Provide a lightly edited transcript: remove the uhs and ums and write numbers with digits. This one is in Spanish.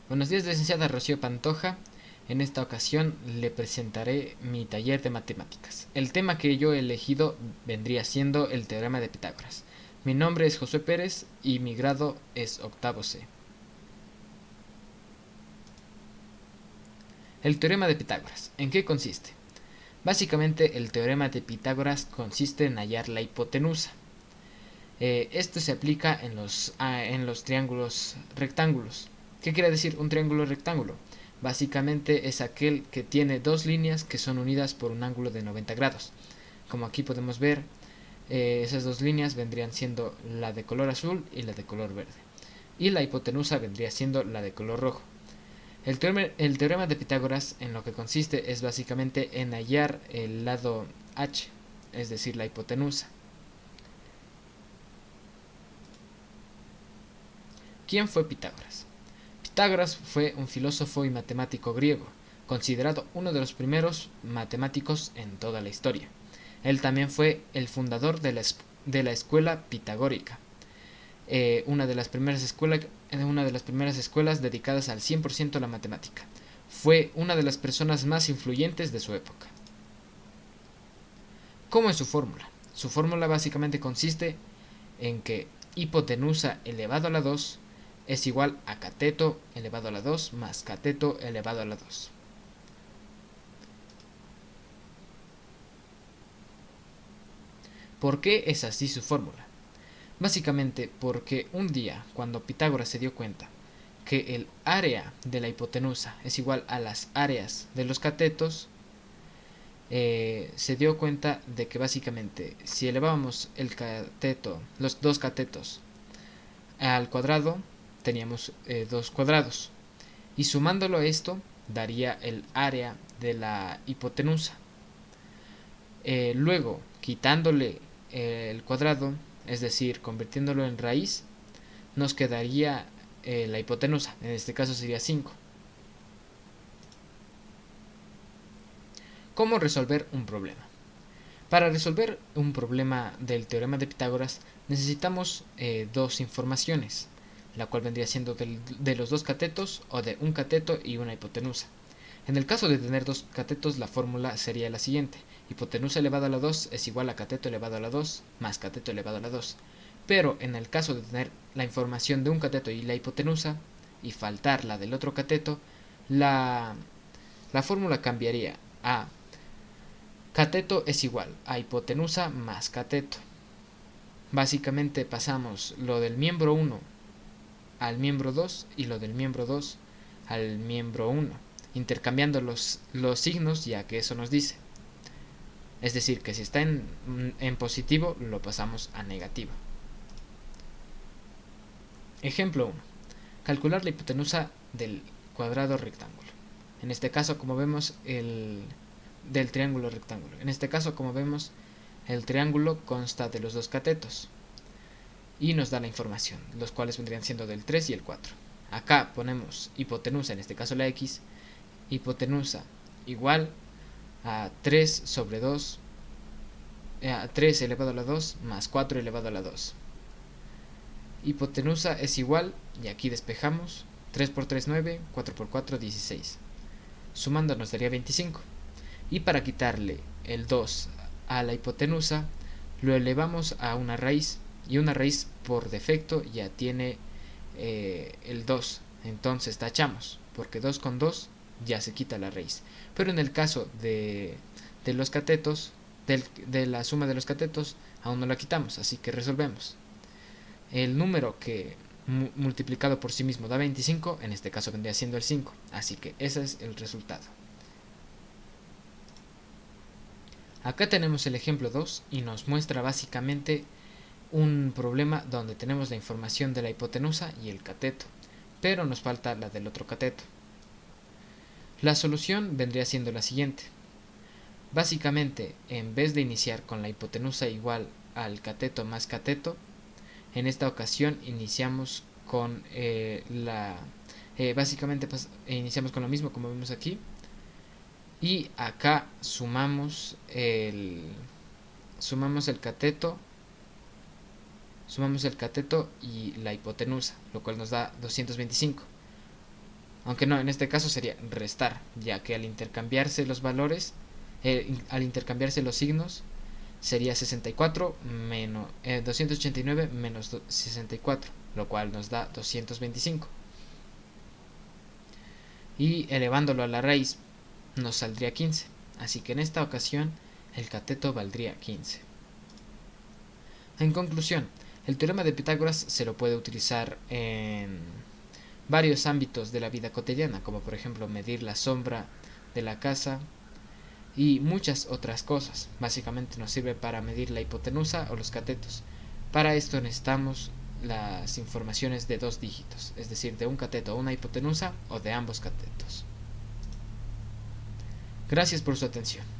Buenos días, licenciada Rocío Pantoja. En esta ocasión le presentaré mi taller de matemáticas. El tema que yo he elegido vendría siendo el teorema de Pitágoras. Mi nombre es José Pérez y mi grado es octavo C. El teorema de Pitágoras. ¿En qué consiste? Básicamente el teorema de Pitágoras consiste en hallar la hipotenusa. Esto se aplica en los triángulos rectángulos. ¿Qué quiere decir un triángulo rectángulo? Básicamente es aquel que tiene dos líneas que son unidas por un ángulo de 90 grados. Como aquí podemos ver, esas dos líneas vendrían siendo la de color azul y la de color verde. Y la hipotenusa vendría siendo la de color rojo. El teorema de Pitágoras en lo que consiste es básicamente en hallar el lado h, es decir, la hipotenusa. ¿Quién fue Pitágoras? Pitágoras fue un filósofo y matemático griego, considerado uno de los primeros matemáticos en toda la historia. Él también fue el fundador de la escuela pitagórica, una de las primeras escuelas dedicadas al 100% a la matemática. Fue una de las personas más influyentes de su época. ¿Cómo es su fórmula? Su fórmula básicamente consiste en que hipotenusa elevado a la 2 es igual a cateto elevado a la 2 más cateto elevado a la 2. ¿Por qué es así su fórmula? Básicamente porque un día, cuando Pitágoras se dio cuenta que el área de la hipotenusa es igual a las áreas de los catetos, se dio cuenta de que básicamente si elevábamos los dos catetos al cuadrado, teníamos dos cuadrados. Y sumándolo a esto, daría el área de la hipotenusa. Luego, quitándole el cuadrado, es decir, convirtiéndolo en raíz, nos quedaría la hipotenusa. En este caso sería 5. ¿Cómo resolver un problema? Para resolver un problema del teorema de Pitágoras necesitamos dos informaciones, la cual vendría siendo de los dos catetos o de un cateto y una hipotenusa. En el caso de tener dos catetos, la fórmula sería la siguiente: hipotenusa elevado a la 2 es igual a cateto elevado a la 2 más cateto elevado a la 2. Pero en el caso de tener la información de un cateto y la hipotenusa y faltar la del otro cateto, la fórmula cambiaría a cateto es igual a hipotenusa más cateto. Básicamente pasamos lo del miembro 1 al miembro 2 y lo del miembro 2 al miembro 1, intercambiando los signos, ya que eso nos dice. Es decir, que si está en positivo, lo pasamos a negativo. Ejemplo 1. Calcular la hipotenusa del cuadrado rectángulo. En este caso, como vemos, del triángulo rectángulo. En este caso, como vemos, el triángulo consta de los dos catetos y nos da la información, los cuales vendrían siendo del 3 y el 4. Acá ponemos hipotenusa, en este caso la x, hipotenusa igual a 3 sobre 2, a 3 elevado a la 2 más 4 elevado a la 2. Hipotenusa es igual, y aquí despejamos, 3 por 3 9, 4 por 4 16. Sumando nos daría 25. Y para quitarle el 2 a la hipotenusa, lo elevamos a una raíz, y una raíz por defecto ya tiene el 2, entonces tachamos, porque 2 con 2 ya se quita la raíz. Pero en el caso de los catetos, de la suma de los catetos, aún no la quitamos, así que resolvemos. El número que multiplicado por sí mismo da 25, en este caso vendría siendo el 5, así que ese es el resultado. Acá tenemos el ejemplo 2 y nos muestra básicamente un problema donde tenemos la información de la hipotenusa y el cateto, pero nos falta la del otro cateto. La solución vendría siendo la siguiente. Básicamente, en vez de iniciar con la hipotenusa igual al cateto más cateto, en esta ocasión iniciamos con básicamente iniciamos con lo mismo como vemos aquí, y acá sumamos el cateto y la hipotenusa, lo cual nos da 225. Aunque no, en este caso sería restar, ya que al intercambiarse los valores, al intercambiarse los signos, sería 64 menos 289 menos 64, lo cual nos da 225. Y elevándolo a la raíz nos saldría 15. Así que en esta ocasión el cateto valdría 15. En conclusión, el teorema de Pitágoras se lo puede utilizar en varios ámbitos de la vida cotidiana, como por ejemplo medir la sombra de la casa y muchas otras cosas. Básicamente nos sirve para medir la hipotenusa o los catetos. Para esto necesitamos las informaciones de 2 dígitos, es decir, de un cateto o una hipotenusa o de ambos catetos. Gracias por su atención.